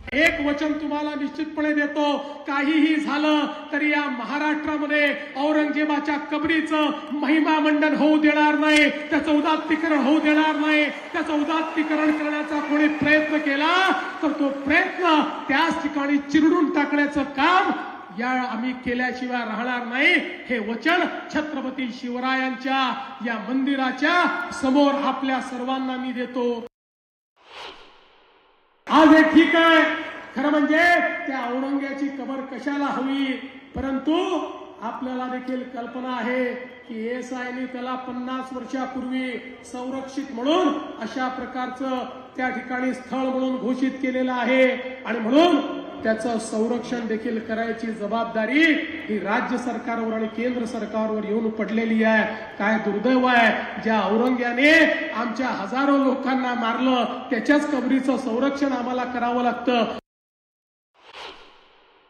एक वचन तुम्हाला निश्चितपणे देतो, काहीही झालं तरी या महाराष्ट्रामध्ये औरंगजेबाच्या कबरीचं महिमा मंडन होऊ देणार नाही, त्याचं उदात्तीकरण होऊ देणार नाही. त्याचं उदात्तीकरण करण्याचा कोणी प्रयत्न केला तर तो प्रयत्न त्याच ठिकाणी चिरडून टाकण्याचं काम या आम्ही केल्याशिवाय राहणार नाही. हे वचन छत्रपती शिवरायांच्या या मंदिराच्या समोर आपल्या सर्वांना मी देतो. आज हे ठीक आहे, खरं म्हणजे त्या औरंग्याची कबर कशाला हवी, परंतु आपल्याला देखील कल्पना आहे की एएसआयने त्याला 50 वर्षापूर्वी संरक्षित म्हणून अशा प्रकारचं त्या ठिकाणी स्थळ म्हणून घोषित केलेलं आहे आणि म्हणून त्याचं संरक्षण देखील करायची जबाबदारी ही राज्य सरकारवर आणि केंद्र सरकारवर येऊन पडलेली आहे. काय दुर्दैव आहे, ज्या औरंग्याने आमच्या हजारो लोकांना मारलं त्याच्याच कबरीचं संरक्षण आम्हाला करावं लागतं.